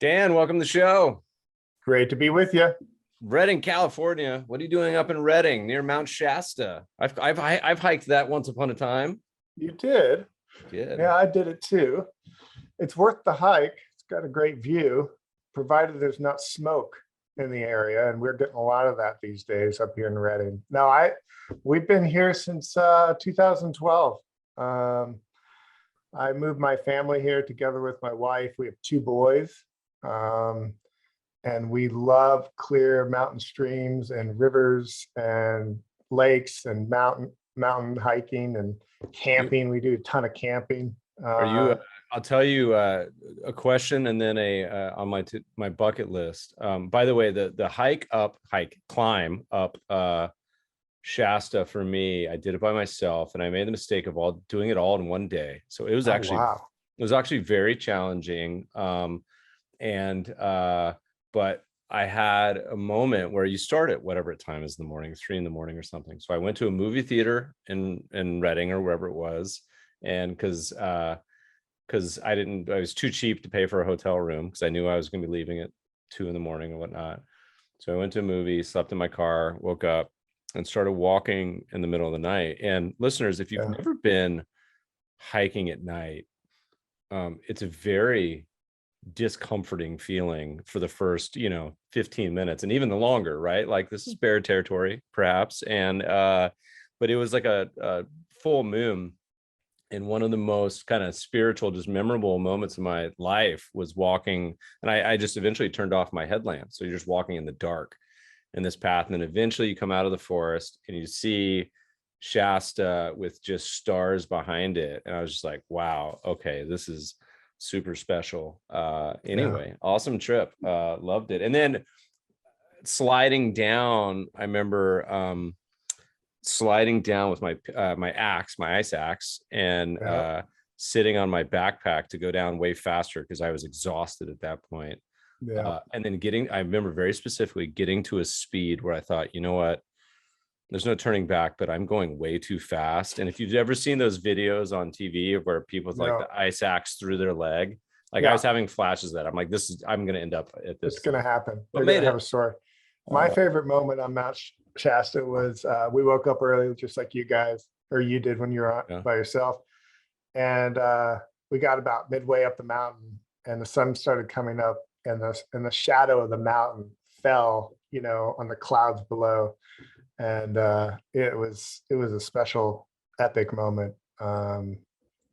Dan, welcome to the show. Great to be with you. Redding, California. What are you doing up in Redding near Mount Shasta? I've hiked that once upon a time. You did? Good. Yeah, I did it too. It's worth the hike. It's got a great view, provided there's not smoke in the area, and we're getting a lot of that these days up here in Redding. No, we've been here since 2012. I moved my family here together with my wife. We have two boys. And we love clear mountain streams and rivers and lakes and mountain hiking and camping. We do a ton of camping. Are you? I'll tell you a question and then on my bucket list. By the way, the climb up Shasta for me, I did it by myself, and I made the mistake of doing it all in one day. So it was actually very challenging. But I had a moment where you start at whatever time is in the morning, 3 a.m. or something. So I went to a movie theater in Reading or wherever it was. And because I was too cheap to pay for a hotel room because I knew I was going to be leaving at 2 a.m. and whatnot. So I went to a movie, slept in my car, woke up and started walking in the middle of the night. And listeners, if you've never been hiking at night, it's a very discomforting feeling for the first 15 minutes and even the longer, right? Like, this is bear territory perhaps, and but it was like a full moon, and one of the most kind of spiritual, just memorable moments of my life was walking, and I just eventually turned off my headlamp, so you're just walking in the dark in this path, and then eventually you come out of the forest and you see Shasta with just stars behind it, and I was just like, wow, okay, this is super special. Anyway, awesome trip. Loved it. And then sliding down, I remember sliding down with my ice axe, and sitting on my backpack to go down way faster because I was exhausted at that point. And then I remember very specifically getting to a speed where I thought, you know what, there's no turning back, but I'm going way too fast. And if you've ever seen those videos on TV of where people with like the ice axe through their leg, like I was having flashes of that. I'm like, I'm going to end up at this. It's going to happen. They're going to have a story. My favorite moment on Mount Shasta was we woke up early, just like you guys, or you did when you were by yourself. And we got about midway up the mountain and the sun started coming up, and the shadow of the mountain fell, on the clouds below. And it was a special, epic moment.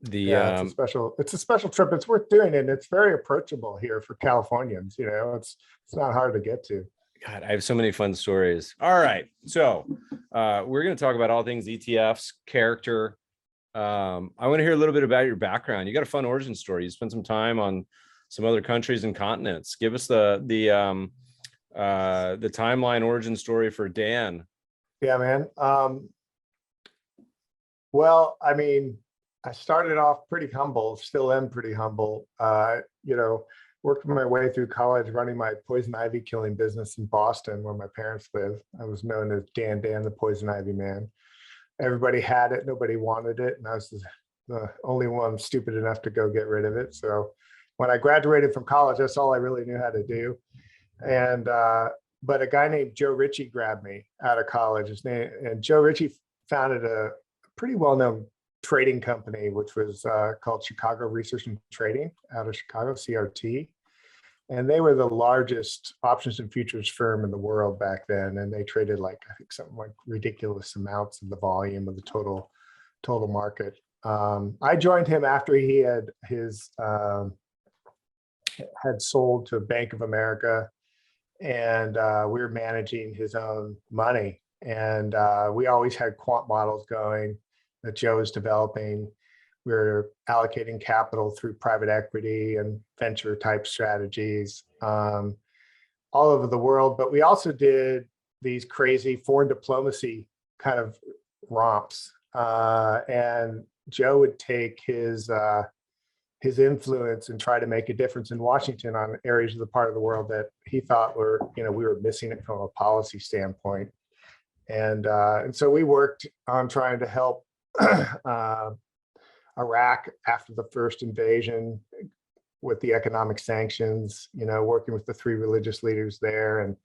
It's a special trip. It's worth doing, and it's very approachable here for Californians. It's not hard to get to. God, I have so many fun stories. All right, so we're going to talk about all things ETFs, character. I want to hear a little bit about your background. You got a fun origin story. You spent some time on some other countries and continents. Give us the timeline origin story for Dan. Yeah, man. Well, I mean, I started off pretty humble, still am pretty humble. Worked my way through college running my poison ivy killing business in Boston, where my parents live. I was known as Dan, the poison ivy man. Everybody had it, nobody wanted it, and I was the only one stupid enough to go get rid of it. So when I graduated from college, that's all I really knew how to do. And but a guy named Joe Ritchie grabbed me out of college. And Joe Ritchie founded a pretty well-known trading company, which was called Chicago Research and Trading out of Chicago, CRT. And they were the largest options and futures firm in the world back then. And they traded I think something like ridiculous amounts of the volume of the total market. I joined him after he had sold to Bank of America, and we were managing his own money. And we always had quant models going that Joe was developing. We were allocating capital through private equity and venture type strategies all over the world. But we also did these crazy foreign diplomacy kind of romps. And Joe would take his influence and try to make a difference in Washington on areas of the part of the world that he thought we were missing it from a policy standpoint. And so we worked on trying to help Iraq after the first invasion with the economic sanctions, working with the 3 religious leaders there. And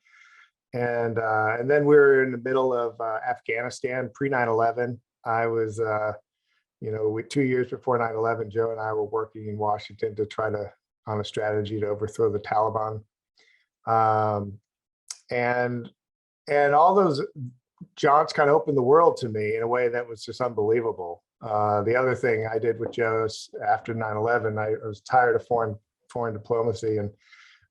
then we were in the middle of Afghanistan pre 9/11. I was, 2 years before 9/11, Joe and I were working in Washington to try to on a strategy to overthrow the Taliban. And all those jaunts kind of opened the world to me in a way that was just unbelievable. The other thing I did with Joe after 9/11, I was tired of foreign diplomacy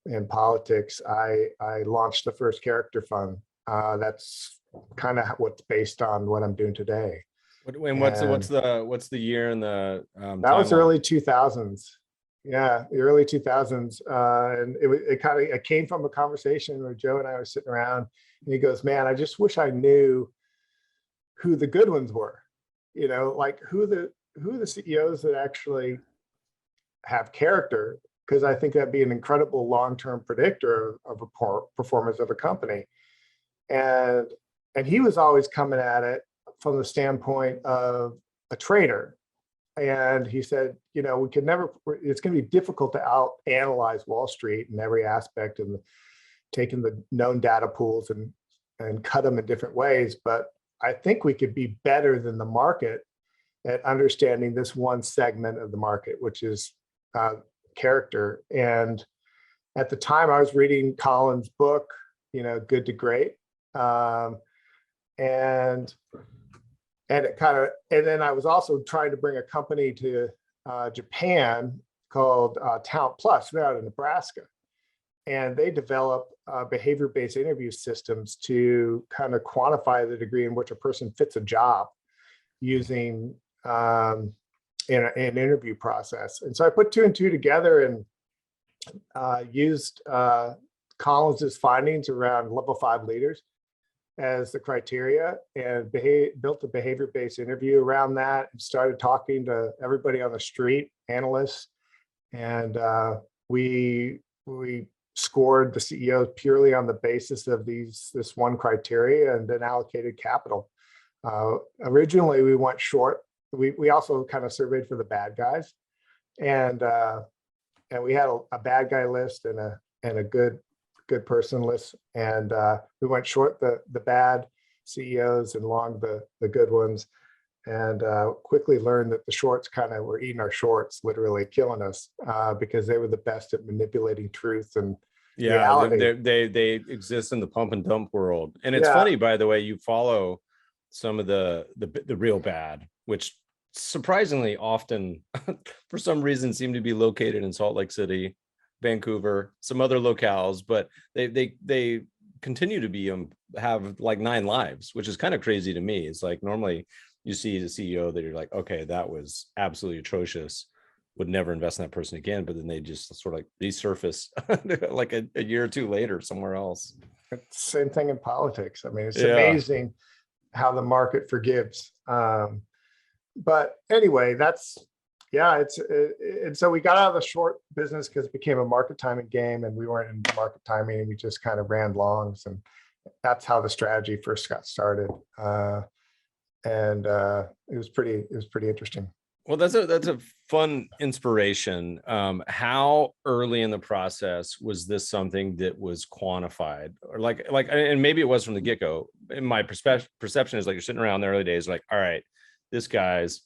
and politics. I launched the first character fund. That's kind of what's based on what I'm doing today. And what's the year and the that was timeline? early 2000s. Yeah, the early 2000s. And it came from a conversation where Joe and I were sitting around, and he goes, "Man, I just wish I knew who the good ones were, like who the CEOs that actually have character, because I think that'd be an incredible long-term predictor of a performance of a company." And he was always coming at it from the standpoint of a trader. And he said, we could never, it's going to be difficult to out analyze Wall Street in every aspect and taking the known data pools and cut them in different ways. But I think we could be better than the market at understanding this one segment of the market, which is character. And at the time I was reading Colin's book, Good to Great. And then I was also trying to bring a company to Japan called Talent Plus. They're out in Nebraska, and they develop behavior-based interview systems to kind of quantify the degree in which a person fits a job using an interview process. And so I put 2 and 2 together and used Collins's findings around level 5 leaders as the criteria, and built a behavior-based interview around that, and started talking to everybody on the street, analysts, and we scored the CEOs purely on the basis of this one criteria, and then allocated capital. Originally, we went short. We also kind of surveyed for the bad guys, and we had a bad guy list and a good person list, and we went short the bad CEOs and long the good ones, and quickly learned that the shorts kind of were eating our shorts, literally killing us, because they were the best at manipulating truth and reality. They exist in the pump and dump world. And it's funny, by the way, you follow some of the real bad, which surprisingly often for some reason seem to be located in Salt Lake City, Vancouver, some other locales, but they continue to be have like 9 lives, which is kind of crazy to me. It's like normally you see the CEO that you're like, okay, that was absolutely atrocious, would never invest in that person again, but then they just sort of like resurface like a year or 2 later somewhere else. It's the same thing in politics. I mean, it's amazing how the market forgives. But anyway, and so we got out of the short business because it became a market timing game, and we weren't in market timing, and we just kind of ran longs, and that's how the strategy first got started. And it was pretty interesting. Well, that's a fun inspiration. How early in the process was this something that was quantified, or like, and maybe it was from the get-go. In my perception is like you're sitting around in the early days, like, all right, this guy's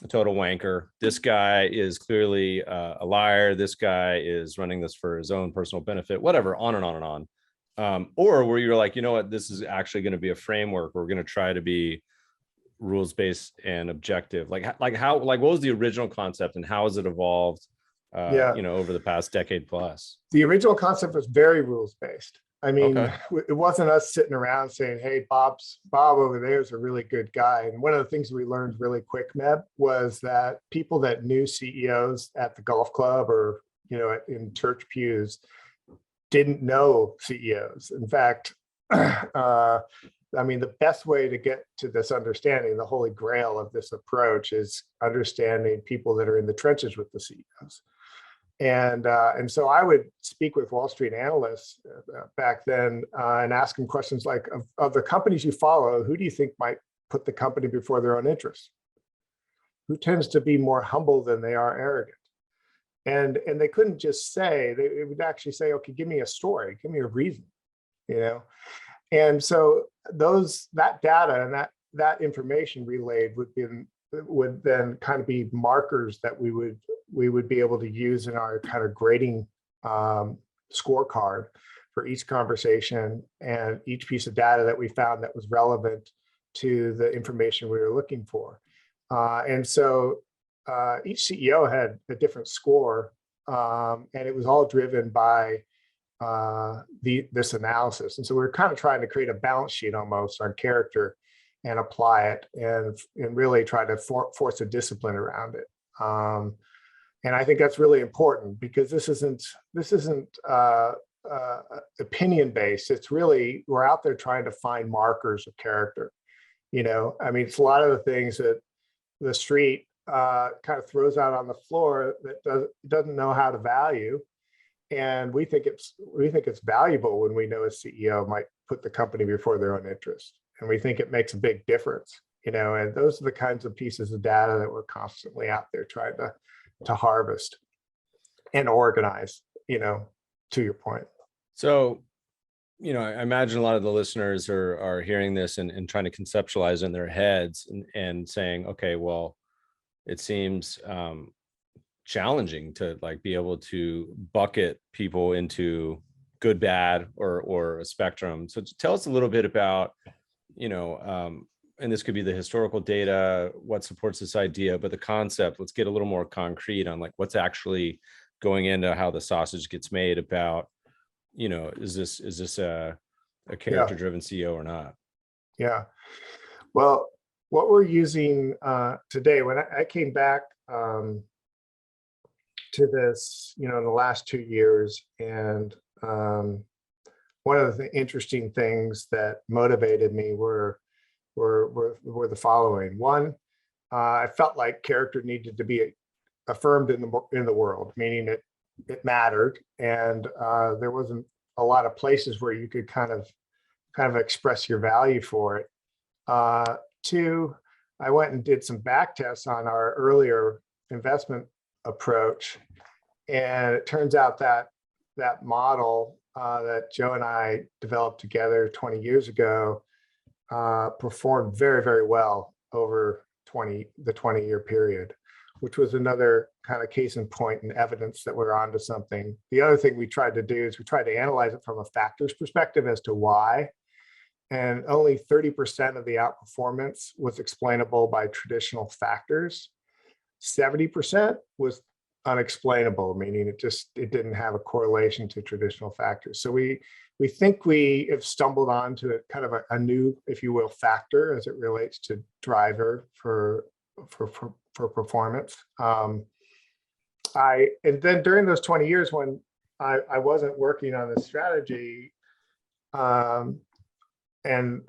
a total wanker. This guy is clearly a liar. This guy is running this for his own personal benefit, whatever, on and on and on. Or where you're like, you know what, this is actually going to be a framework. We're going to try to be rules-based and objective. Like what was the original concept, and how has it evolved, over the past decade plus? The original concept was very rules-based. I mean, It wasn't us sitting around saying, hey, Bob over there is a really good guy. And one of the things we learned really quick, Meb, was that people that knew CEOs at the golf club or, in church pews didn't know CEOs. In fact, the best way to get to this understanding, the holy grail of this approach, is understanding people that are in the trenches with the CEOs. And so I would speak with Wall Street analysts back then and ask them questions like, of the companies you follow, who do you think might put the company before their own interests? Who tends to be more humble than they are arrogant? And they couldn't just say, they would actually say, okay, give me a story, give me a reason, you know? And so that data and that information relayed would then kind of be markers that we would be able to use in our kind of grading scorecard for each conversation and each piece of data that we found that was relevant to the information we were looking for. And so each CEO had a different score, and it was all driven by this analysis. And so we're kind of trying to create a balance sheet almost on character and apply it and really try to force a discipline around it. And I think that's really important because this isn't opinion based. It's really, we're out there trying to find markers of character. You know, I mean, it's a lot of the things that the street kind of throws out on the floor that doesn't know how to value. And we think it's valuable when we know a CEO might put the company before their own interest. And we think it makes a big difference, you know, and those are the kinds of pieces of data that we're constantly out there trying to harvest and organize, you know, to your point. So, you know, I imagine a lot of the listeners are hearing this and trying to conceptualize in their heads and saying, okay, well, it seems challenging to like be able to bucket people into good, bad, or a spectrum. So tell us a little bit about, you know, and this could be the historical data, what supports this idea, but the concept, let's get a little more concrete on like what's actually going into how the sausage gets made about, you know, is this a character driven CEO or not? Yeah. Well, what we're using today, when I came back to this, you know, in the last 2 years, and one of the interesting things that motivated me were the following. One, I felt like character needed to be affirmed in the world, meaning it mattered, and there wasn't a lot of places where you could kind of express your value for it. Two, I went and did some back tests on our earlier investment approach, and it turns out that that model that Joe and I developed together 20 years ago performed very, very well over the 20-year period, which was another kind of case in point and evidence that we're onto something. The other thing we tried to do is we tried to analyze it from a factors perspective as to why, and only 30% of the outperformance was explainable by traditional factors. 70% was unexplainable, meaning it didn't have a correlation to traditional factors. So we think we have stumbled onto kind of a new, if you will, factor as it relates to driver for performance. And then during those 20 years when I wasn't working on this strategy, and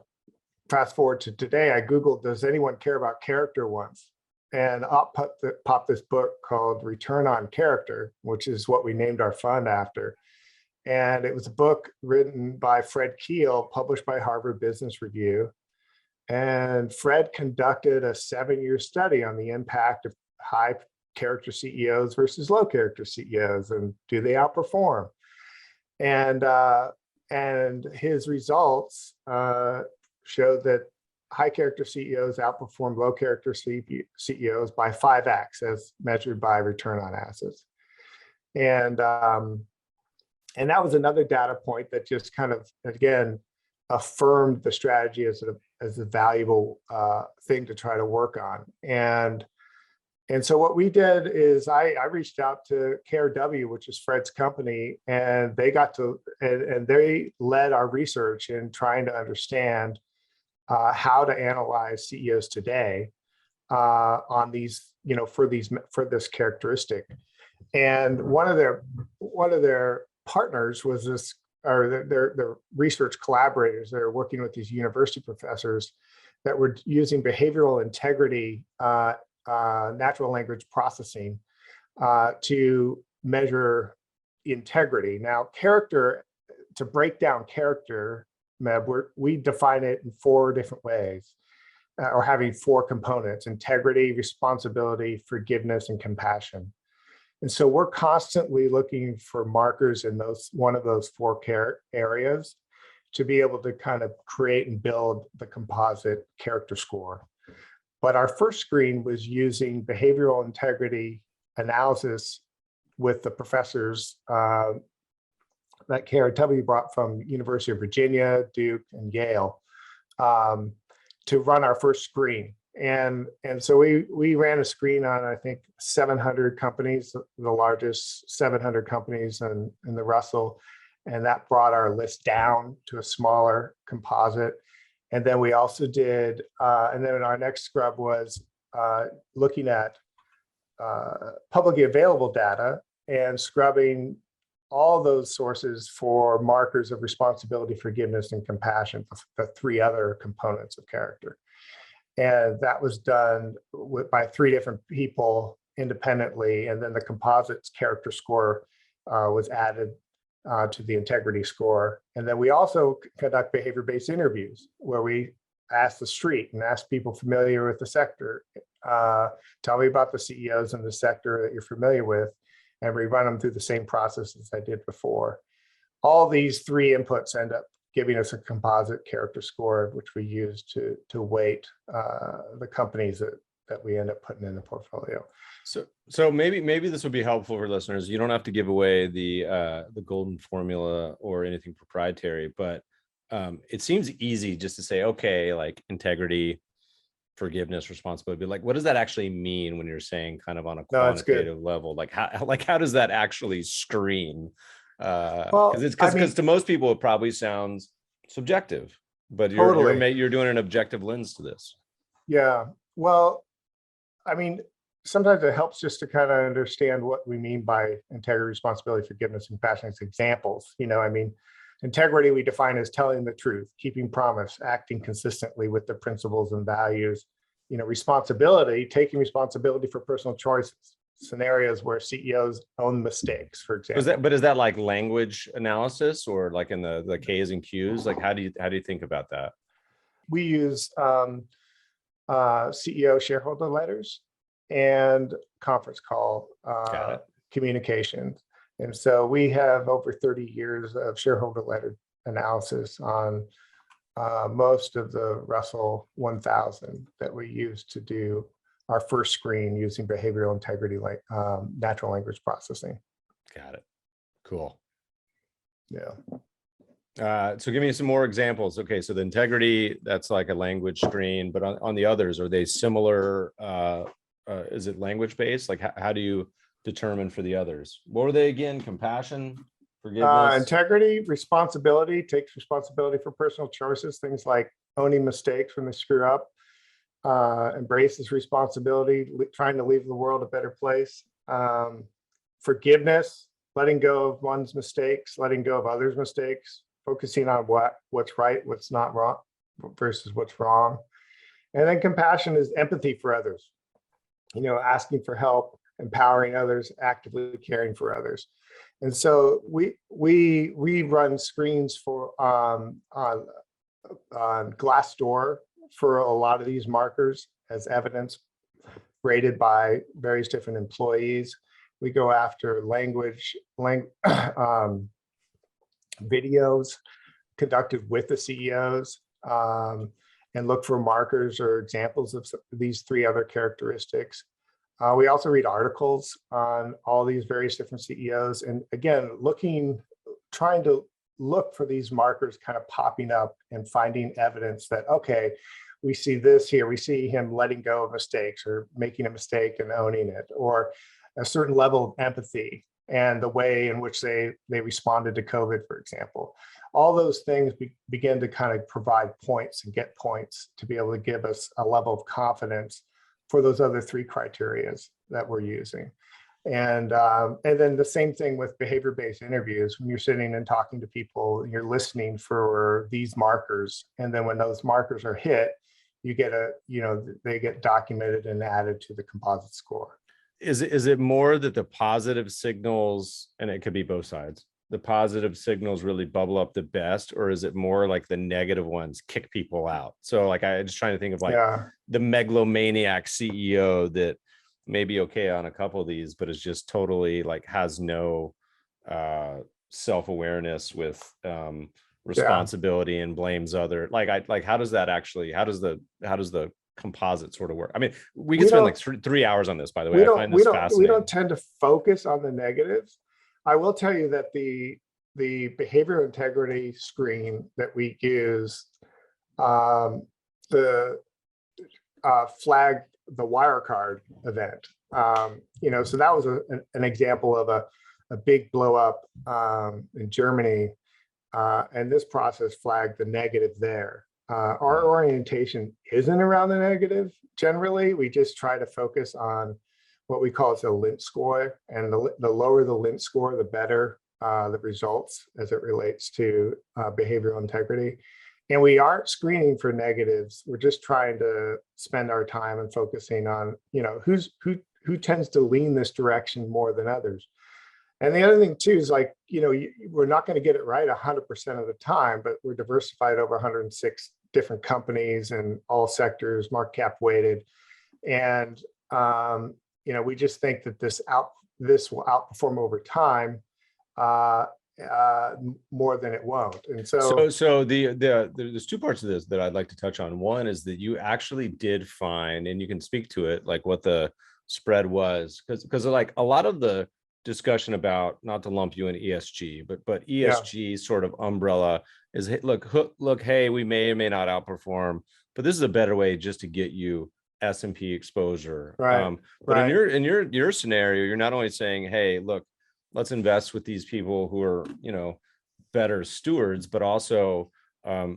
fast forward to today, I Googled, does anyone care about character once? And up popped this book called Return on Character, which is what we named our fund after. And it was a book written by Fred Keel, published by Harvard Business Review. And Fred conducted a 7-year study on the impact of high character CEOs versus low character CEOs, and do they outperform? And his results showed that high character CEOs outperformed low character CEOs by 5x as measured by return on assets. And that was another data point that just kind of, again, affirmed the strategy as a valuable thing to try to work on. And so what we did is I reached out to KRW, which is Fred's company, and they they led our research in trying to understand how to analyze CEOs today on these, you know, for this characteristic. And one of their partners was this, or their research collaborators that are working with these university professors that were using behavioral integrity, natural language processing to measure integrity. Now, character, to break down character, Meb, we define it in 4 different ways, or having 4 components: integrity, responsibility, forgiveness, and compassion. And so we're constantly looking for markers in one of those four areas to be able to kind of create and build the composite character score. But our first screen was using behavioral integrity analysis with the professors that KRW brought from University of Virginia, Duke, and Yale to run our first screen. And so we ran a screen on, I think, 700 companies, the largest 700 companies in the Russell. And that brought our list down to a smaller composite. And then we also did, and then our next scrub was looking at publicly available data and scrubbing all those sources for markers of responsibility, forgiveness, and compassion, the three other components of character. And that was done by three different people independently. And then the composites character score was added to the integrity score. And then we also conduct behavior-based interviews where we ask the street and ask people familiar with the sector, tell me about the CEOs in the sector that you're familiar with, and we run them through the same process as I did before. All these three inputs end up giving us a composite character score, which we use to weight the companies that we end up putting in the portfolio. So maybe this would be helpful for listeners. You don't have to give away the golden formula or anything proprietary, but it seems easy just to say, okay, like integrity, forgiveness, responsibility. But like, what does that actually mean when you're saying kind of on a quantitative level? Like how does that actually screen? Because to most people it probably sounds subjective, but you're doing an objective lens to this. Yeah. Well, I mean, sometimes it helps just to kind of understand what we mean by integrity, responsibility, forgiveness, and compassion as examples. I mean, integrity we define as telling the truth, keeping promise, acting consistently with the principles and values. Responsibility, taking responsibility for personal choices, scenarios where CEOs own mistakes, for example. Is that like language analysis or like in the K's and Q's? Like how do you think about that? We use CEO shareholder letters and conference call communications. And so we have over 30 years of shareholder letter analysis on most of the Russell 1000 that we use to do our first screen using behavioral integrity, like natural language processing. Got it. Cool. Yeah. So give me some more examples. Okay, so the integrity, that's like a language screen, but on the others, are they similar? Is it language based? Like how do you determine for the others? What were they again? Compassion, forgiveness? Integrity, responsibility, takes responsibility for personal choices, things like owning mistakes when they screw up, embraces responsibility, trying to leave the world a better place. Forgiveness, letting go of one's mistakes, letting go of others' mistakes, focusing on what's right, what's not wrong versus what's wrong. And then compassion is empathy for others, asking for help, empowering others, actively caring for others. And so we run screens for on Glassdoor for a lot of these markers as evidence rated by various different employees. We go after videos conducted with the CEOs and look for markers or examples of these three other characteristics. We also read articles on all these various different CEOs. And again, trying to look for these markers kind of popping up and finding evidence that, okay, we see this here, we see him letting go of mistakes or making a mistake and owning it, or a certain level of empathy and the way in which they responded to COVID, for example. All those things begin to kind of provide points and get points to be able to give us a level of confidence for those other three criterias that we're using. And then the same thing with behavior-based interviews. When you're sitting and talking to people, you're listening for these markers. And then when those markers are hit, you get they get documented and added to the composite score. Is it more that the positive signals, and it could be both sides, the positive signals really bubble up the best, or is it more like the negative ones kick people out? So like I'm just trying to think of like the megalomaniac CEO that maybe okay on a couple of these, but is just totally like has no self-awareness with Yeah. responsibility and blames other, like how does that actually, how does the composite sort of work? I mean, we could We spend like don't, 3 hours on this, by the way. I find this we don't fascinating. tend to focus on the negatives. I will tell you that the behavioral integrity screen that we use, um, the flag the Wirecard event. So that was an example of a big blow up in Germany, and this process flagged the negative there. Our orientation isn't around the negative. Generally, we just try to focus on what we call the Lint score, and the lower the Lint score, the better the results as it relates to behavioral integrity. And we aren't screening for negatives. We're just trying to spend our time and focusing on, who tends to lean this direction more than others. And the other thing too is like, we're not going to get it right 100% of the time, but we're diversified over 106 different companies and all sectors, market cap weighted. And, we just think that this will outperform over time more than it won't. And so there's two parts of this that I'd like to touch on. One is that you actually did find, and you can speak to it, like what the spread was, because like a lot of the discussion about, not to lump you in ESG, but ESG sort of umbrella is, look, hey, we may or may not outperform, but this is a better way just to get you S&P exposure. right, but right. in your scenario, you're not only saying, hey, look, let's invest with these people who are, better stewards, but also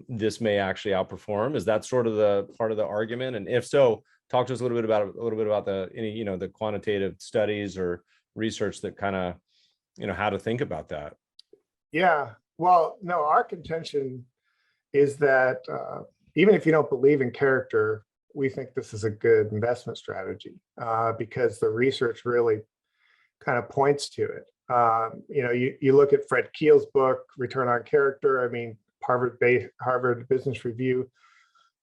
this may actually outperform. Is that sort of the part of the argument? And if so, talk to us a little bit about the quantitative studies or research that kind of, how to think about that. Yeah. Well, no, our contention is that even if you don't believe in character, we think this is a good investment strategy because the research really kind of points to it. You look at Fred Keel's book, Return on Character. I mean, Harvard Business Review.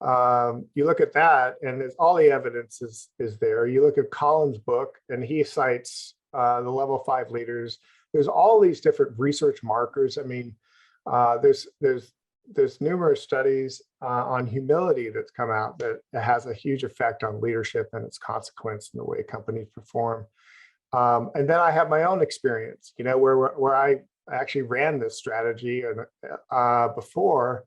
You look at that, and there's all the evidence is there. You look at Collins' book, and he cites the level 5 leaders. There's all these different research markers. I mean, there's numerous studies on humility that's come out that has a huge effect on leadership and its consequence in the way companies perform. And then I have my own experience, where I actually ran this strategy before,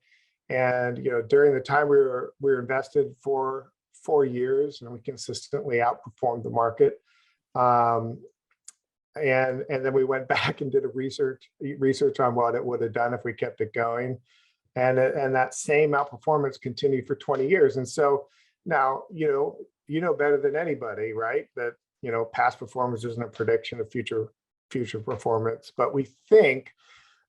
and during the time we were invested for 4 years, and we consistently outperformed the market. And then we went back and did a research on what it would have done if we kept it going, and that same outperformance continued for 20 years. And so now better than anybody, right, that past performance isn't a prediction of future performance, but we think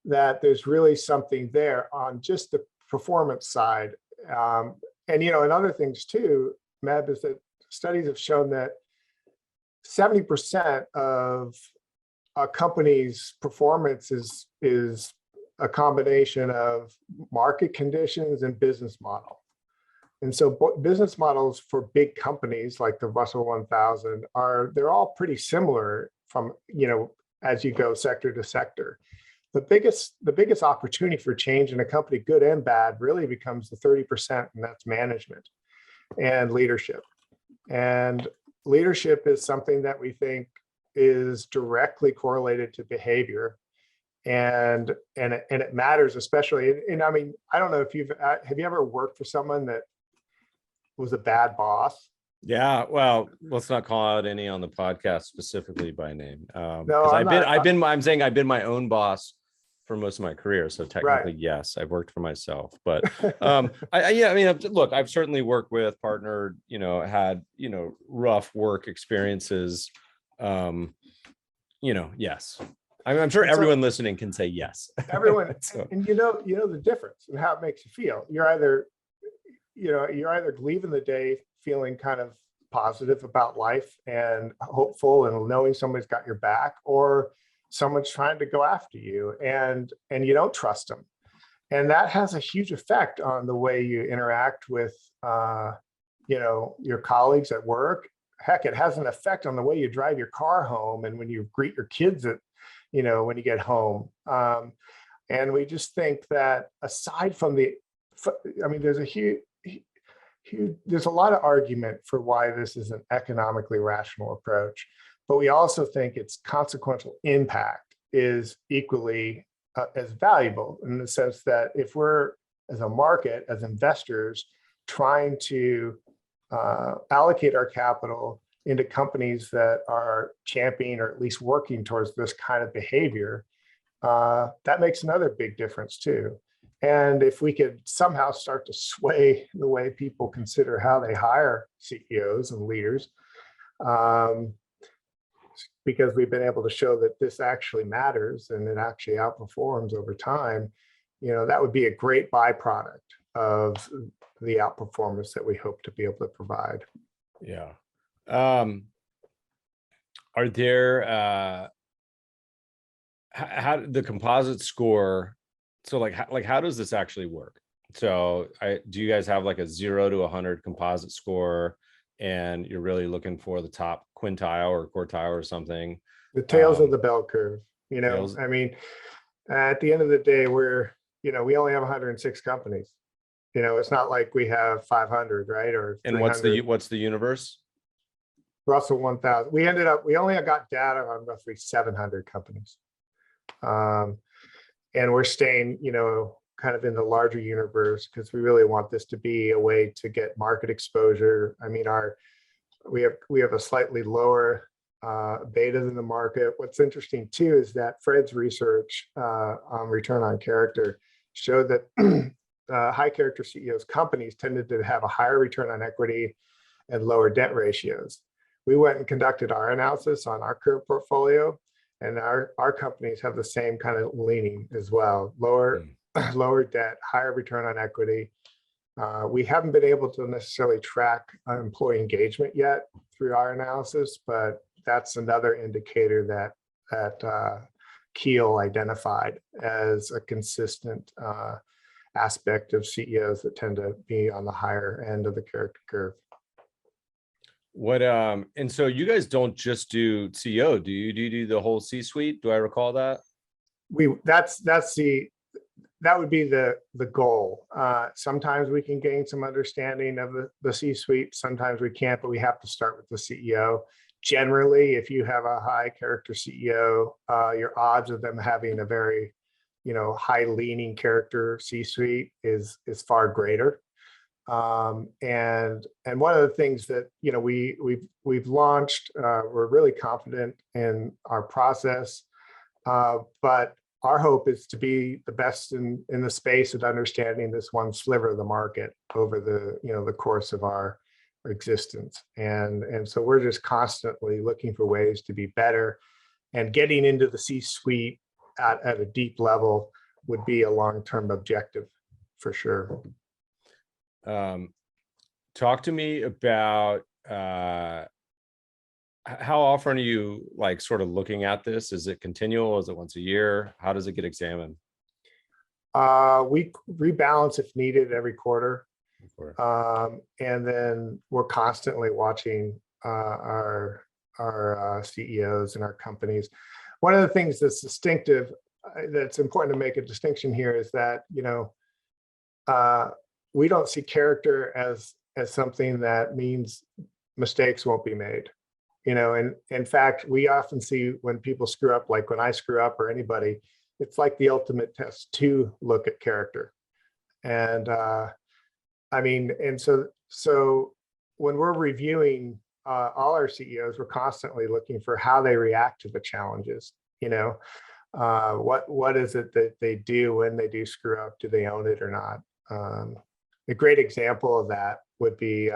that there's really something there on just the performance side. And other things too, Meb, is that studies have shown that 70% of a company's performance is a combination of market conditions and business model. And so business models for big companies like the Russell 1000 they're all pretty similar from, as you go sector to sector. The biggest opportunity for change in a company, good and bad, really becomes the 30%, and that's management and leadership. And leadership is something that we think is directly correlated to behavior. And it matters, especially, and I mean, I don't know if have you ever worked for someone that was a bad boss? Yeah, well, let's not call out any on the podcast specifically by name. No, because I'm saying I've been my own boss for most of my career. So technically, right. yes, I've worked for myself. But I mean, look, I've certainly worked with, partnered, had, rough work experiences. Yes. I'm sure everyone listening can say yes. Everyone, and the difference and how it makes you feel. You're either leaving the day feeling kind of positive about life and hopeful and knowing somebody's got your back, or someone's trying to go after you and you don't trust them. And that has a huge effect on the way you interact with, your colleagues at work, heck, it has an effect on the way you drive your car home and when you greet your kids at, when you get home. And we just think that aside from there's a there's a lot of argument for why this is an economically rational approach, but we also think its consequential impact is equally as valuable, in the sense that if we're, as a market, as investors, trying to allocate our capital into companies that are championing or at least working towards this kind of behavior, that makes another big difference too. And if we could somehow start to sway the way people consider how they hire CEOs and leaders, because we've been able to show that this actually matters and it actually outperforms over time, that would be a great byproduct of the outperformance that we hope to be able to provide. Yeah. Are there how the composite score? So how does this actually work? So do you guys have like a 0 to 100 composite score, and you're really looking for the top quintile or quartile or something? The tails of the bell curve, tails. I mean, at the end of the day, we only have 106 companies. It's not like we have 500, right? Or 300. And what's the universe? Russell 1000. We only got data on roughly 700 companies. And we're staying, kind of in the larger universe, because we really want this to be a way to get market exposure. I mean, we have a slightly lower beta than the market. What's interesting too is that Fred's research on return on character showed that high character CEOs companies tended to have a higher return on equity and lower debt ratios. We went and conducted our analysis on our current portfolio, and our companies have the same kind of leaning as well. Lower debt, higher return on equity. We haven't been able to necessarily track employee engagement yet through our analysis, but that's another indicator that Keel identified as a consistent aspect of CEOs that tend to be on the higher end of the character curve. And so you guys don't just do CEO, do you? Do you do the whole C-suite? Do I recall that? That would be the goal. Sometimes we can gain some understanding of the C-suite. Sometimes we can't, but we have to start with the CEO. Generally, if you have a high character CEO, your odds of them having a very, high leaning character C-suite is far greater. And one of the things that we've launched, we're really confident in our process, but our hope is to be the best in the space at understanding this one sliver of the market over the course of our existence. And so we're just constantly looking for ways to be better, and getting into the C-suite at a deep level would be a long-term objective for sure. Talk to me about how often are you sort of looking at this? Is it continual? Is it once a year? How does it get examined? We rebalance if needed every quarter. And then we're constantly watching our CEOs and our companies. One of the things that's distinctive, that's important to make a distinction here, is that we don't see character as something that means mistakes won't be made. And in fact, we often see when people screw up, like when I screw up or anybody, it's like the ultimate test to look at character. And so when we're reviewing all our CEOs, we're constantly looking for how they react to the challenges. What is it that they do when they do screw up? Do they own it or not? A great example of that would be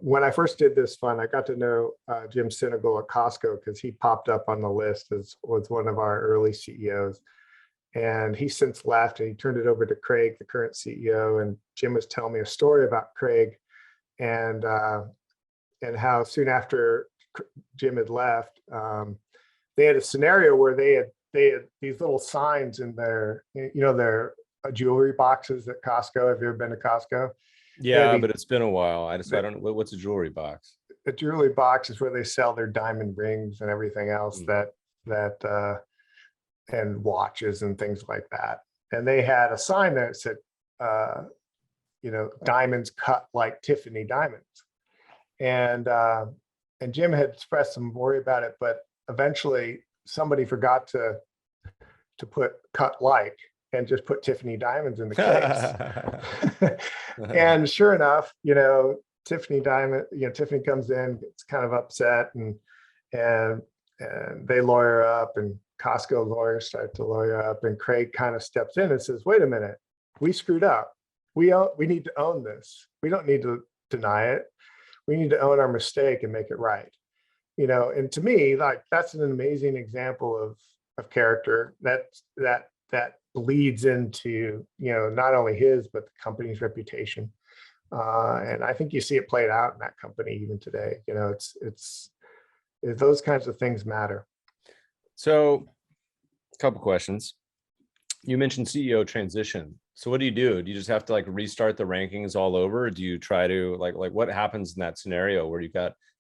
when I first did this fund, I got to know Jim Sinegal at Costco because he popped up on the list as was one of our early CEOs. And he's since left, and he turned it over to Craig, the current CEO. And Jim was telling me a story about Craig and how soon after Jim had left, they had a scenario where they had these little signs in their jewelry boxes at Costco. Have you ever been to Costco? Yeah, but it's been a while. I don't know what's a jewelry box. A jewelry box is where they sell their diamond rings and everything else and watches and things like that. And they had a sign that said, diamonds cut like Tiffany diamonds. And Jim had expressed some worry about it, but eventually somebody forgot to put cut like and just put Tiffany diamonds in the case. And sure enough, Tiffany comes in, gets kind of upset, and they lawyer up, and Costco lawyers start to lawyer up, and Craig kind of steps in and says, wait a minute, we screwed up. We need to own this. We don't need to deny it. We need to own our mistake and make it right. And to me, like, that's an amazing example of character that bleeds into, not only his, but the company's reputation. And I think you see it played out in that company even today. It's those kinds of things matter. So a couple questions. You mentioned CEO transition. So what do? Do you just have to like restart the rankings all over? Or do you try to like what happens in that scenario where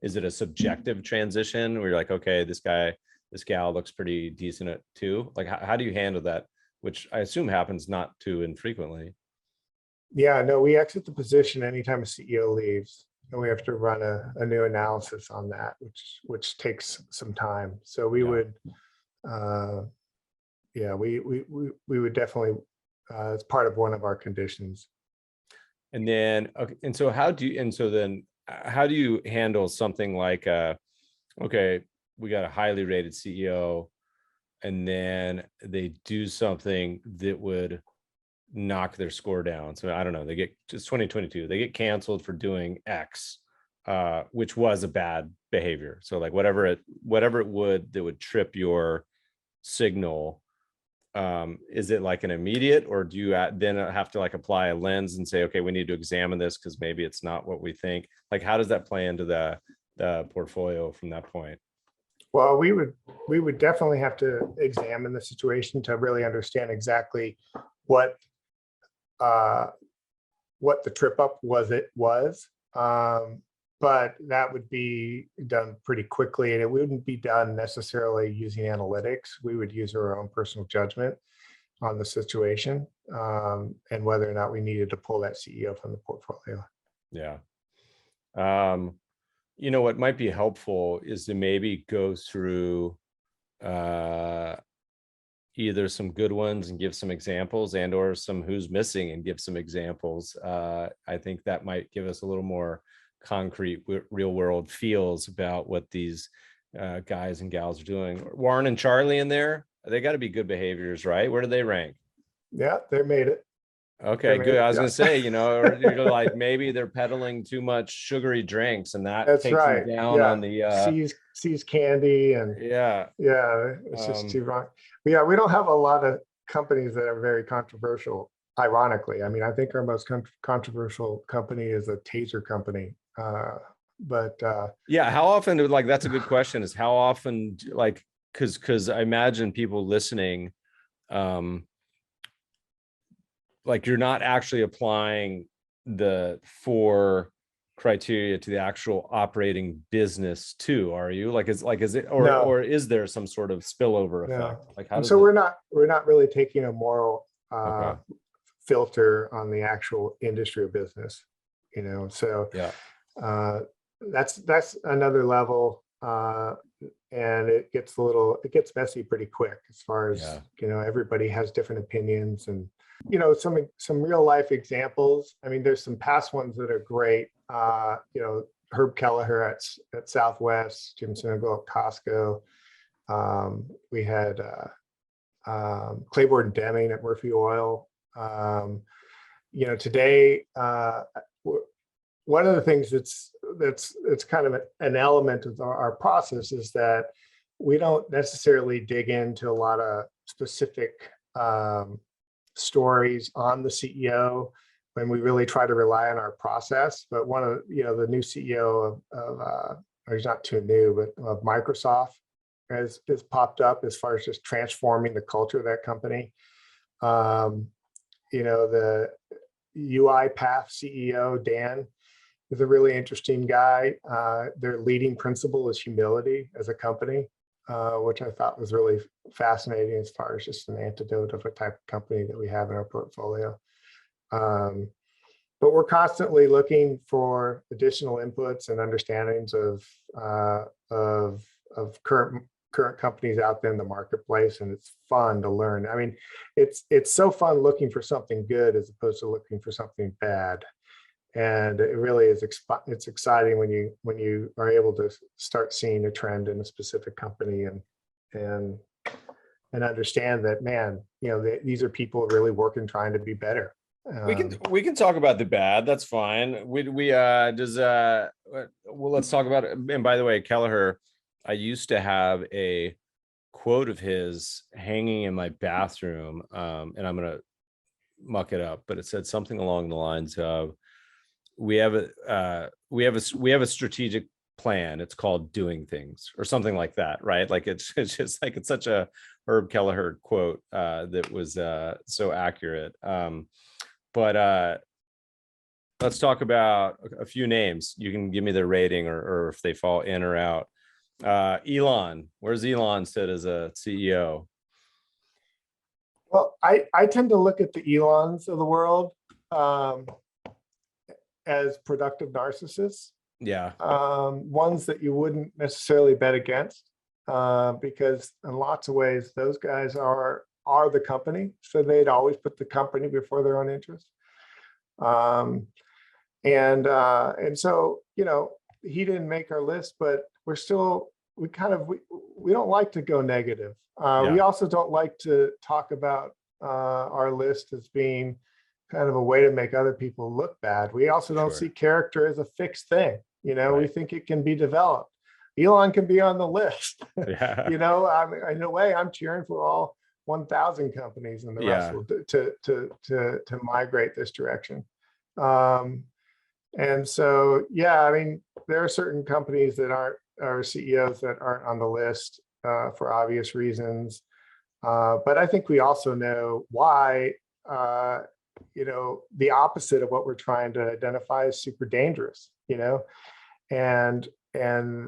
is it a subjective transition where you're like, okay, this gal looks pretty decent at 2? Like, how do you handle that? Which I assume happens not too infrequently. Yeah, no, we exit the position anytime a CEO leaves, and we have to run a new analysis on that, which takes some time. So we would, we would definitely, it's part of one of our conditions. And then, okay, and so how do you handle something like, okay, we got a highly rated CEO, and then they do something that would knock their score down. So I don't know, it's 2022, they get canceled for doing X, which was a bad behavior. So like whatever it would, that would trip your signal. Is it like an immediate, or do you then have to like apply a lens and say, okay, we need to examine this because maybe it's not what we think? Like, how does that play into the portfolio from that point? Well, we would definitely have to examine the situation to really understand exactly what the trip up was. But that would be done pretty quickly, and it wouldn't be done necessarily using analytics. We would use our own personal judgment on the situation, and whether or not we needed to pull that CEO from the portfolio. Yeah. What might be helpful is to maybe go through either some good ones and give some examples, and or some who's missing and give some examples. I think that might give us a little more concrete real world feels about what these guys and gals are doing. Warren and Charlie in there, they got to be good behaviors, right? Where do they rank? Yeah, they made it. Okay, good. I was going to say, or you're like, maybe they're peddling too much sugary drinks, and that takes them down on the sees candy, and it's just too wrong. But yeah, we don't have a lot of companies that are very controversial. Ironically, I mean, I think our most controversial company is a taser company. But how often that's a good question, is how often, like, because I imagine people listening, like, you're not actually applying the 4 criteria to the actual operating business too, are you? Like, is it, or is there some sort of spillover effect? Like, how does we're not really taking a moral filter on the actual industry or business, so that's another level, and it gets messy pretty quick, as far as everybody has different opinions, and some real life examples. I mean, there's some past ones that are great. Herb Kelleher at Southwest, Jim Sinegal at Costco. We had Claiborne Deming at Murphy Oil. Today, one of the things that's kind of an element of our process is that we don't necessarily dig into a lot of specific stories on the CEO when we really try to rely on our process. But one of the new CEO of or he's not too new, but of Microsoft has popped up as far as just transforming the culture of that company. UiPath CEO, Dan, is a really interesting guy. Their leading principle is humility as a company, which I thought was really fascinating as far as just an antidote of a type of company that we have in our portfolio. But we're constantly looking for additional inputs and understandings of current companies out there in the marketplace, and it's fun to learn. I mean, it's so fun looking for something good as opposed to looking for something bad. And it really is, it's exciting when you are able to start seeing a trend in a specific company and understand that, man, you know, these are people really working, trying to be better. We can talk about the bad. That's fine. Well, let's talk about it. And by the way, Kelleher, I used to have a quote of his hanging in my bathroom, and I'm gonna muck it up, but it said something along the lines of, we have a strategic plan. It's called doing things, or something like that, right? Like it's just like, it's such a Herb Kelleher quote that was so accurate. But let's talk about a few names. You can give me their rating or if they fall in or out. Elon, where's Elon sit as a CEO? Well, I tend to look at the Elons of the world as productive narcissists. Yeah. Ones that you wouldn't necessarily bet against, because in lots of ways, those guys are the company. So they'd always put the company before their own interest. And so, you know, he didn't make our list, but we don't like to go negative. We also don't like to talk about our list as being kind of a way to make other people look bad. We also don't see character as a fixed thing. You know, we think it can be developed. Elon can be on the list. Yeah. You know, in a way, I'm cheering for all 1,000 companies in the rest to migrate this direction. And so, yeah, I mean, there are certain companies that are CEOs that aren't on the list for obvious reasons. But I think we also know why, you know, the opposite of what we're trying to identify is super dangerous, you know, and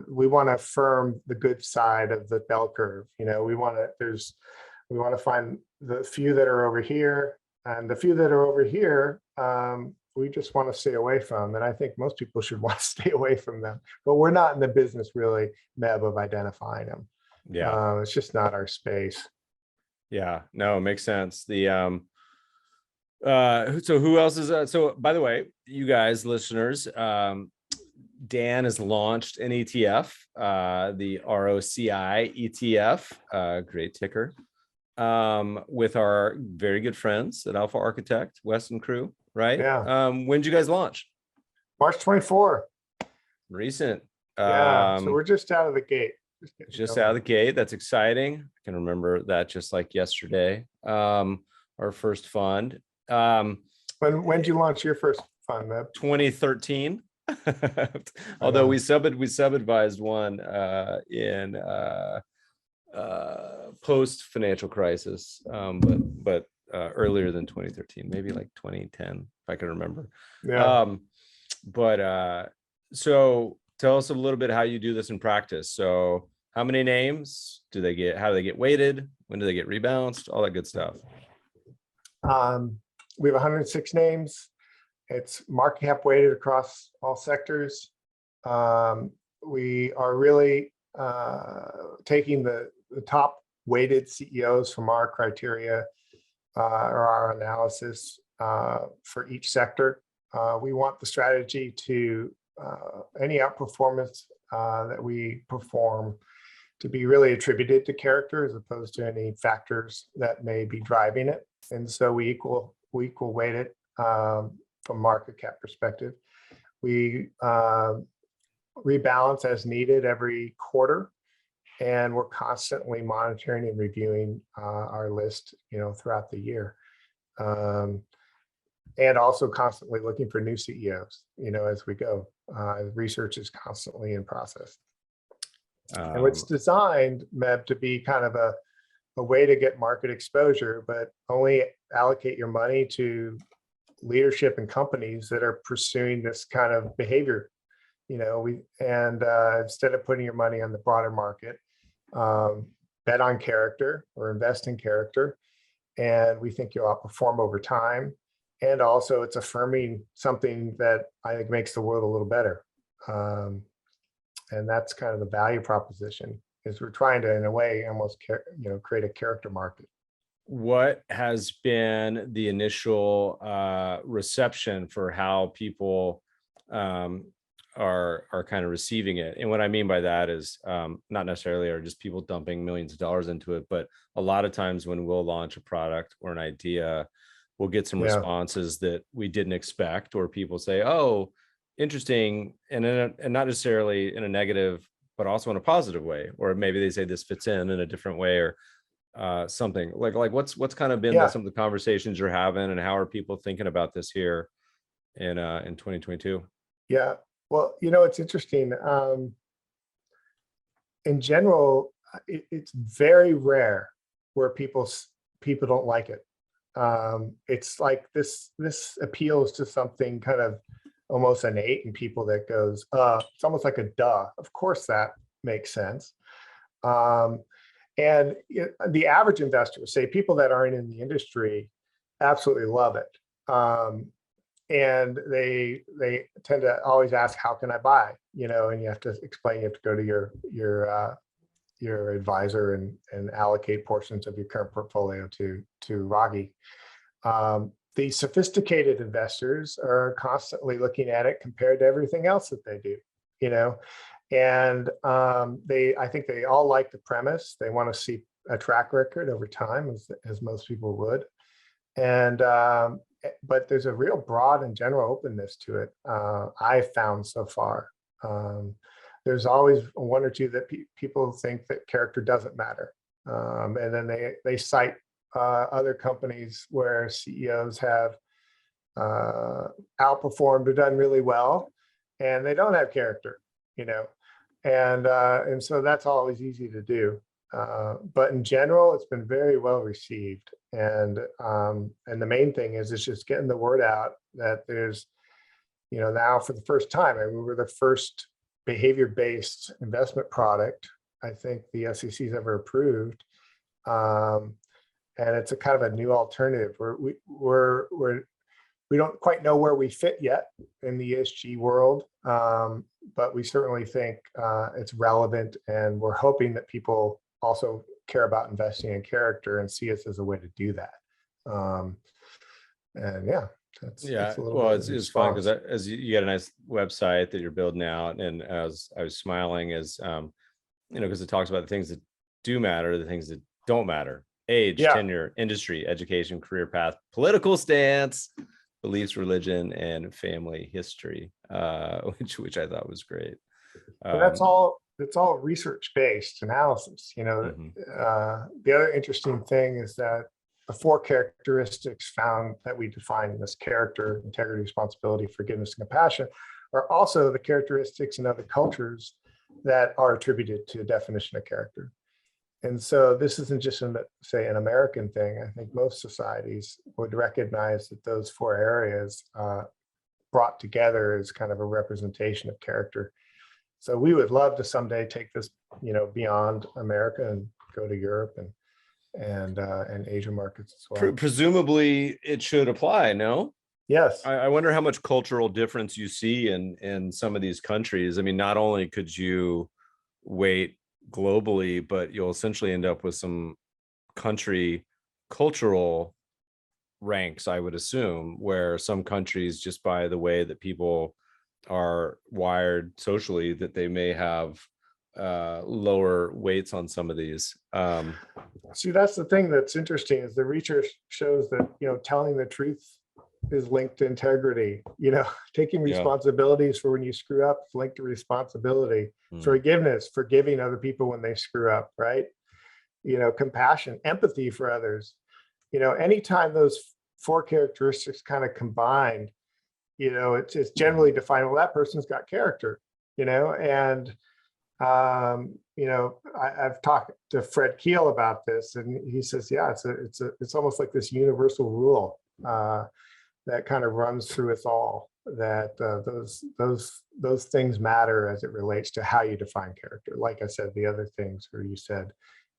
we want to affirm the good side of the bell curve. You know, we want to find the few that are over here, and the few that are over here, we just want to stay away from. And I think most people should want to stay away from them, but we're not in the business really, Meb, of identifying them. Yeah. It's just not our space. Yeah, no, it makes sense. So who else is so by the way, you guys, listeners, Dan has launched an ETF, the ROCI ETF, great ticker, with our very good friends at Alpha Architect, Wes and crew, right? Yeah. When did you guys launch? March 24. Recent. Yeah, so we're just out of the gate. Just out of the gate. That's exciting. I can remember that just like yesterday. Our first fund. When did you launch your first fund, Meb? 2013. Although we sub-advised one in post financial crisis, but earlier than 2013, maybe like 2010, if I can remember. Yeah. So tell us a little bit how you do this in practice. So how many names do they get? How do they get weighted? When do they get rebalanced? All that good stuff. We have 106 names. It's market cap weighted across all sectors. We are really taking the top weighted CEOs from our criteria or our analysis for each sector. We want the strategy to any outperformance that we perform to be really attributed to character as opposed to any factors that may be driving it. And so we equal weight it from market cap perspective. We rebalance as needed every quarter, and we're constantly monitoring and reviewing our list, you know, throughout the year. And also constantly looking for new CEOs, you know, as we go. Research is constantly in process. And it's designed, Meb, to be kind of a way to get market exposure, but only allocate your money to leadership in companies that are pursuing this kind of behavior. Instead of putting your money on the broader market, bet on character or invest in character, and we think you'll outperform over time. And also, it's affirming something that I think makes the world a little better. And that's kind of the value proposition, is we're trying to, in a way, almost create a character market. What has been the initial reception for how people are kind of receiving it? And what I mean by that is not necessarily are just people dumping millions of dollars into it, but a lot of times when we'll launch a product or an idea, we'll get some responses that we didn't expect, or people say, "Oh, interesting," and not necessarily in a negative, but also in a positive way, or maybe they say this fits in a different way, or something like what's kind of been some of the conversations you're having, and how are people thinking about this here in 2022? Yeah, well, it's interesting. In general, it's very rare where people don't like it. It's like this appeals to something kind of almost innate in people that goes, it's almost like a duh. Of course that makes sense. And the average investor, say people that aren't in the industry, absolutely love it. And they tend to always ask, how can I buy? And you have to explain, you have to go to your advisor and allocate portions of your current portfolio to ROCI. The sophisticated investors are constantly looking at it compared to everything else that they do, and I think they all like the premise. They want to see a track record over time, as most people would. And but there's a real broad and general openness to it. I've found so far. There's always one or two that people think that character doesn't matter, and then they cite other companies where CEOs have outperformed or done really well, and they don't have character, and so that's always easy to do. But in general, it's been very well received, and the main thing is it's just getting the word out that there's, now for the first time, we were the first behavior-based investment product I think the SEC's ever approved. And it's a kind of a new alternative where we don't quite know where we fit yet in the ESG world, but we certainly think it's relevant, and we're hoping that people also care about investing in character and see us as a way to do that. And that's a little well, bit it's fun because as you got a nice website that you're building out, and as I was smiling, as because it talks about the things that do matter, the things that don't matter: age, tenure, industry, education, career path, political stance, beliefs, religion, and family history, which I thought was great. That's all. It's all research-based analysis. The other interesting thing is that the 4 characteristics found that we define in this character: integrity, responsibility, forgiveness, and compassion, are also the characteristics in other cultures that are attributed to a definition of character. And so this isn't just say an American thing. I think most societies would recognize that those 4 areas brought together is kind of a representation of character. So we would love to someday take this, beyond America and go to Europe and Asian markets as well. Presumably, it should apply. No. Yes. I wonder how much cultural difference you see in some of these countries. I mean, not only could you weight globally, but you'll essentially end up with some country cultural ranks, I would assume, where some countries, just by the way that people are wired socially, that they may have lower weights on some of these. See, that's the thing that's interesting, is the research shows that telling the truth is linked to integrity. Taking responsibilities for when you screw up is linked to responsibility. Forgiveness, forgiving other people when they screw up, right? Compassion, empathy for others. Anytime those 4 characteristics kind of combined, it's generally defined, well, that person's got character, and I've talked to Fred Keel about this, and he says, it's almost like this universal rule that kind of runs through us all, that those things matter as it relates to how you define character. Like I said, the other things where you said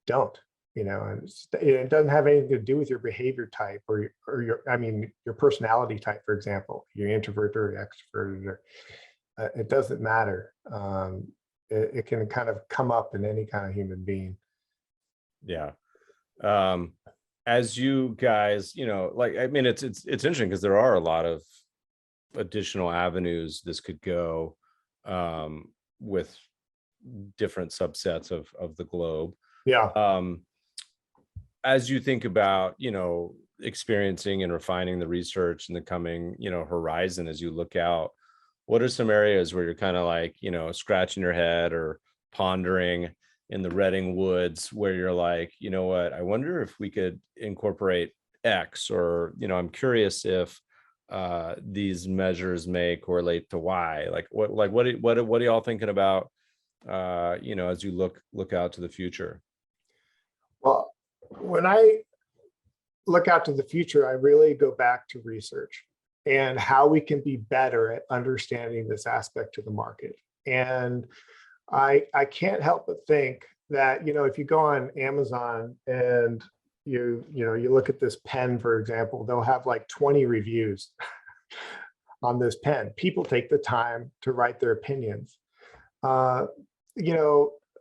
don't, and it doesn't have anything to do with your behavior type or your, I mean, your personality type, for example, you're introvert or extroverted, or it doesn't matter. It can kind of come up in any kind of human being. Yeah. As you guys, like, I mean, it's interesting because there are a lot of additional avenues this could go, with different subsets of the globe. Yeah. As you think about, experiencing and refining the research in the coming, horizon, as you look out, what are some areas where you're kind of like, scratching your head or pondering in the Reading woods, where you're like, you know what, I wonder if we could incorporate X, or, I'm curious if these measures may correlate to Y. Like what are y'all thinking about, as you look out to the future? Well, when I look out to the future, I really go back to research and how we can be better at understanding this aspect of the market. And I can't help but think that, if you go on Amazon and you look at this pen, for example, they'll have like 20 reviews on this pen. People take the time to write their opinions.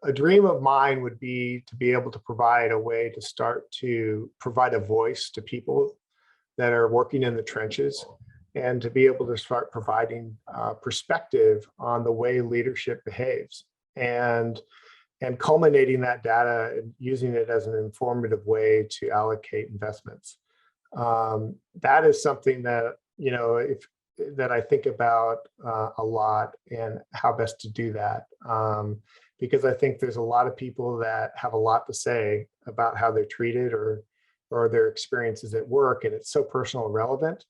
A dream of mine would be to be able to provide a way to start to provide a voice to people that are working in the trenches, and to be able to start providing perspective on the way leadership behaves, and culminating that data and using it as an informative way to allocate investments. That is something that, that I think about a lot, and how best to do that. Because I think there's a lot of people that have a lot to say about how they're treated, or their experiences at work, and it's so personal and relevant,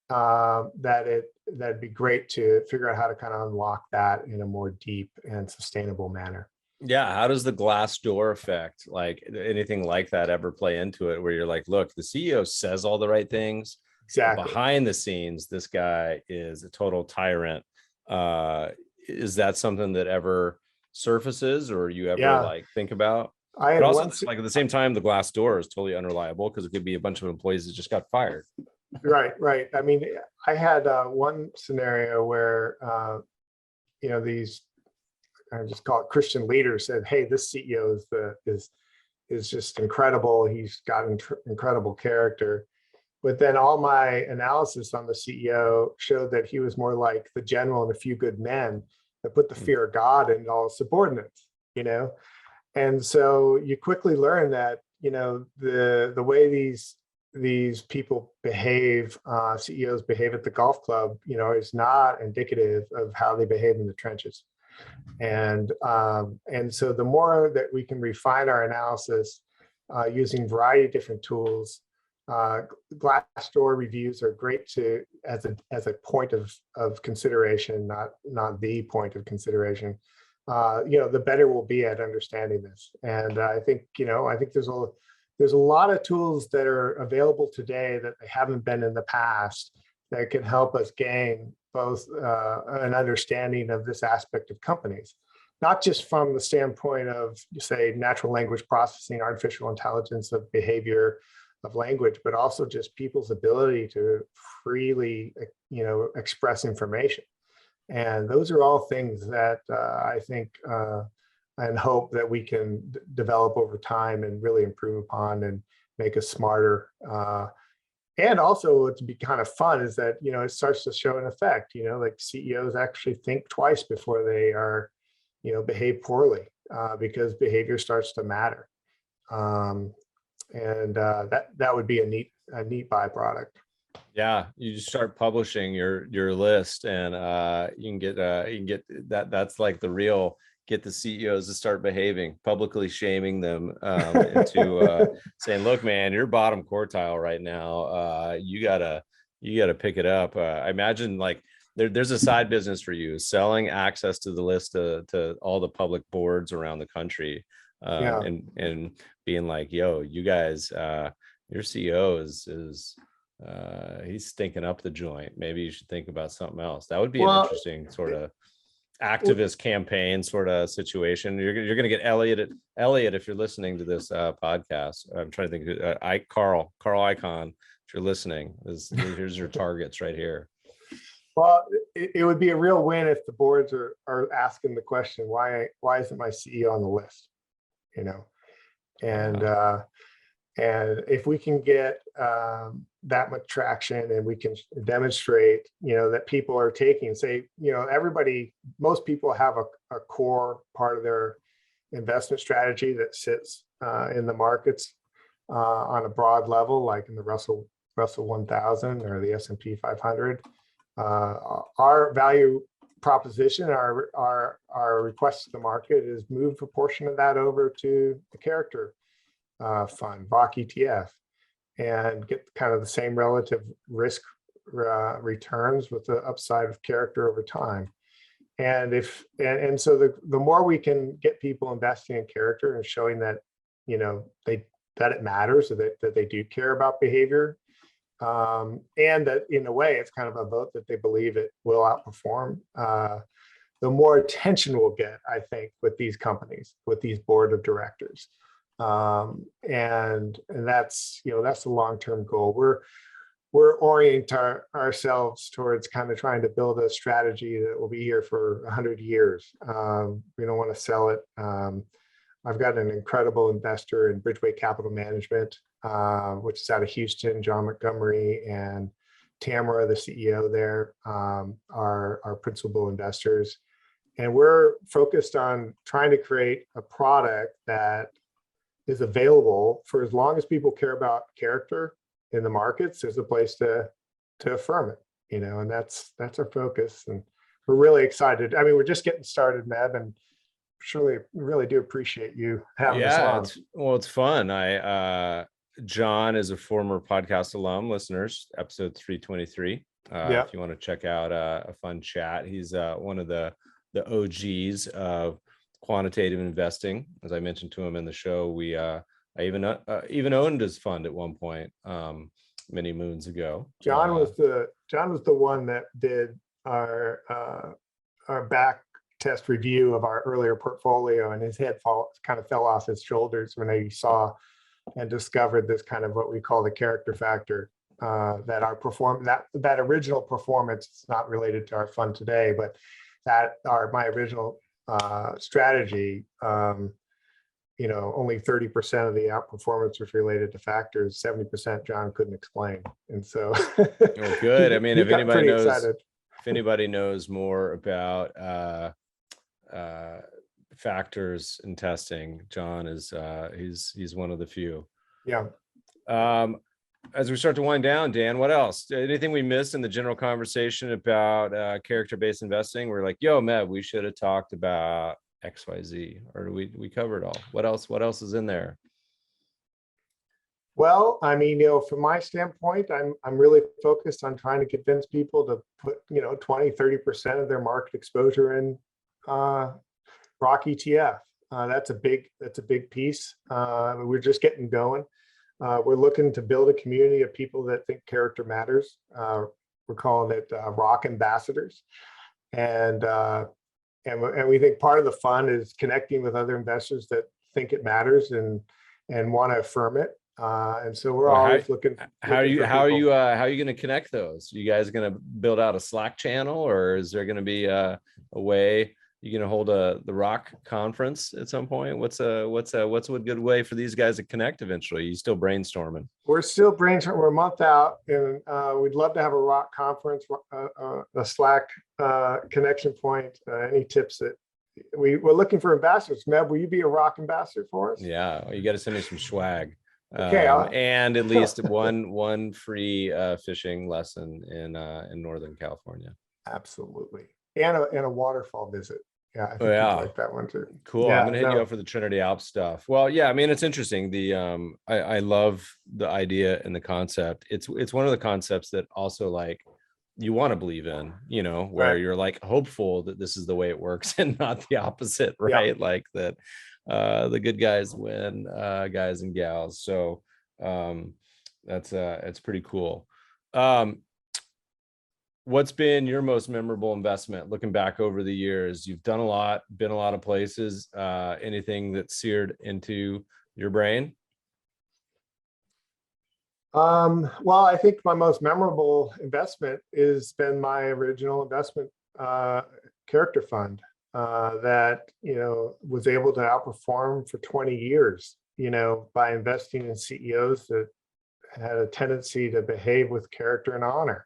that'd be great to figure out how to kind of unlock that in a more deep and sustainable manner. Yeah. How does the glass door effect, like anything like that, ever play into it, where you're like, look, the CEO says all the right things, Exactly. behind the scenes, this guy is a total tyrant? Is that something that ever surfaces, or you ever like think about? I But had also, once. like, at the same time, the glass door is totally unreliable, because it could be a bunch of employees that just got fired. Right. I mean, I had one scenario where, these, I just call it Christian leaders, said, "Hey, this CEO is just incredible. He's got incredible character." But then all my analysis on the CEO showed that he was more like the general and a few good men that put the fear of God in all subordinates, And so you quickly learn that, the way these people behave, CEOs behave at the golf club, is not indicative of how they behave in the trenches. And so the more that we can refine our analysis using a variety of different tools, Glassdoor reviews are great as a point of consideration, not the point of consideration. The better we'll be at understanding this. And I think there's a lot of tools that are available today that they haven't been in the past, that can help us gain both an understanding of this aspect of companies, not just from the standpoint of, say, natural language processing, artificial intelligence of behavior of language, but also just people's ability to freely, express information. And those are all things that I think and hope that we can develop over time and really improve upon and make us smarter. And also, what's be kind of fun is that, it starts to show an effect, like CEOs actually think twice before they are, behave poorly, because behavior starts to matter. And that would be a neat byproduct. Yeah, you just start publishing your list, and you can get that. That's like the real get the CEOs to start behaving, publicly shaming them into saying, "Look, man, you're bottom quartile right now. You gotta pick it up." I imagine like there's a side business for you, selling access to the list to all the public boards around the country, and being like, "Yo, you guys, your CEO is he's stinking up the joint. Maybe you should think about something else. That would be an Well, interesting sort of activist campaign sort of situation. You're going to get Elliot, if you're listening to this podcast. I'm trying to think. Carl Icahn, if you're listening, here's your targets right here. well, it would be a real win if the boards are asking the question, why isn't my CEO on the list? You know, and if we can get that much traction, and we can demonstrate, that people are taking, say, most people have a core part of their investment strategy that sits in the markets on a broad level, like in the Russell 1000 or the S&P 500. Our value proposition, our request to the market is move a portion of that over to the character fund, ROC ETF, and get kind of the same relative risk returns with the upside of character over time. And so the more we can get people investing in character and showing that, that it matters, that they do care about behavior, and that in a way it's kind of a vote that they believe it will outperform, the more attention we'll get, I think, with these companies, with these board of directors. And that's the long-term goal. We're orienting ourselves towards kind of trying to build a strategy that will be here for 100 years. We don't want to sell it. I've got an incredible investor in Bridgeway Capital Management, which is out of Houston. John Montgomery and Tamara, the CEO there, are principal investors. And we're focused on trying to create a product that is available for as long as people care about character in the markets. There's a place to affirm it, and that's our focus. And we're really excited. I mean, we're just getting started, Meb, and surely really do appreciate you having us on. It's fun. John is a former podcast alum. Listeners, episode 323. If you want to check out a fun chat, he's one of the OGs of quantitative investing. As I mentioned to him in the show, I even owned his fund at one point, many moons ago. John was the one that did our back test review of our earlier portfolio, and his head kind of fell off his shoulders when he saw and discovered this kind of what we call the character factor, that original performance is not related to our fund today, but my original strategy, only 30% of the outperformance was related to factors. 70% John couldn't explain. And so good. I mean, if anybody knows more about factors in testing, John is he's one of the few. Yeah. As we start to wind down, Dan, what else? Anything we missed in the general conversation about character-based investing? We're like, yo, Meb, we should have talked about XYZ, or we covered all. What else is in there? Well, I mean, from my standpoint, I'm really focused on trying to convince people to put 20-30% of their market exposure in ROC ETF. That's a big piece. We're just getting going. We're looking to build a community of people that think character matters. We're calling it ROC ambassadors, and we think part of the fun is connecting with other investors that think it matters and want to affirm it. And so we're always looking. How are you going to connect those? You guys going to build out a Slack channel, or is there going to be a way? You going to hold the ROC conference at some point? What's a good way for these guys to connect eventually? You still brainstorming? We're still brainstorming. We're a month out, and we'd love to have a ROC conference, a Slack connection point. Any tips that we're looking for ambassadors? Meb, will you be a ROC ambassador for us? Yeah, you got to send me some swag. Okay, and at least one free fishing lesson in Northern California. Absolutely, and a waterfall visit. Yeah, I think you'd like that one too. Cool. Yeah, I'm gonna hit you up for the Trinity Alps stuff. Well, yeah, I mean, it's interesting. I love the idea and the concept. It's one of the concepts that also, like, you want to believe in, where you're like hopeful that this is the way it works and not the opposite, right? Yeah. Like that the good guys win, guys and gals. So that's pretty cool. What's been your most memorable investment looking back over the years? You've done a lot, been a lot of places. Anything that seared into your brain? Well, I think my most memorable investment has been my original investment character fund that, was able to outperform for 20 years, by investing in CEOs that had a tendency to behave with character and honor.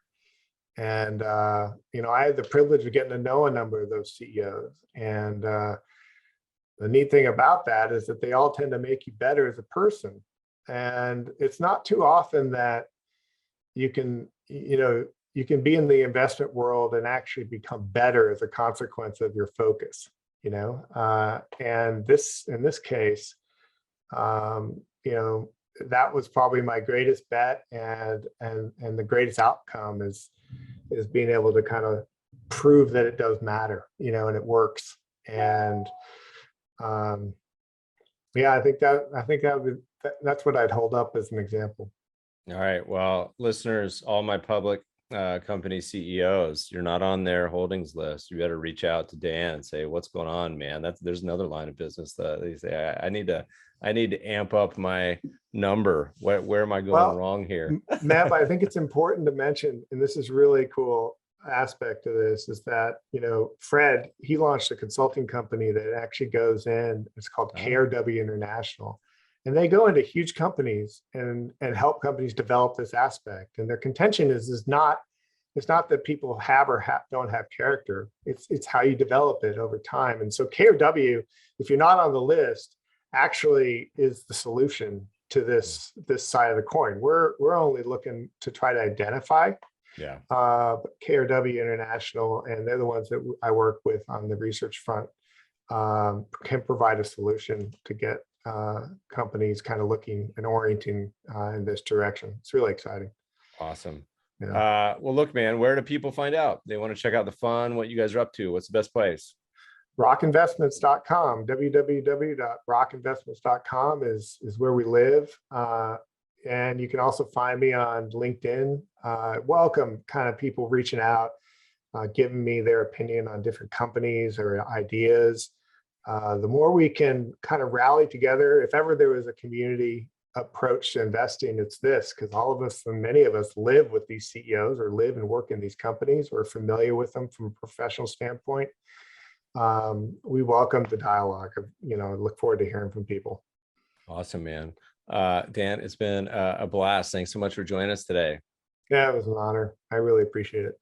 And, I had the privilege of getting to know a number of those CEOs. And the neat thing about that is that they all tend to make you better as a person. And it's not too often that you can, you can be in the investment world and actually become better as a consequence of your focus, and in this case, that was probably my greatest bet, and the greatest outcome is being able to kind of prove that it does matter, and it works. And yeah, I think that's what I'd hold up as an example. All right. Well, listeners, all my public company CEOs, you're not on their holdings list. You better reach out to Dan and say, what's going on, man? There's another line of business that they say, I need to amp up my number. Where am I going wrong here? Matt, I think it's important to mention, and this is really cool aspect of this, is that, Fred, he launched a consulting company that actually goes in, it's called KRW International. And they go into huge companies and help companies develop this aspect. And their contention is not that people have or don't have character. It's how you develop it over time. And so KRW, if you're not on the list, actually is the solution to this side of the coin. We're only looking to try to identify. Yeah. KRW International, and they're the ones that I work with on the research front, can provide a solution to get companies kind of looking and orienting in this direction. It's really exciting. Awesome. Yeah. Well, look, man, where do people find out? They want to check out the fund, what you guys are up to. What's the best place? ROCinvestments.com. www.rocinvestments.com is where we live. And you can also find me on LinkedIn. Welcome kind of people reaching out, giving me their opinion on different companies or ideas. The more we can kind of rally together, if ever there was a community approach to investing, it's this, because all of us and many of us live with these CEOs or live and work in these companies. We're familiar with them from a professional standpoint. We welcome the dialogue. Look forward to hearing from people. Awesome, man. Dan, it's been a blast. Thanks so much for joining us today. Yeah, it was an honor. I really appreciate it.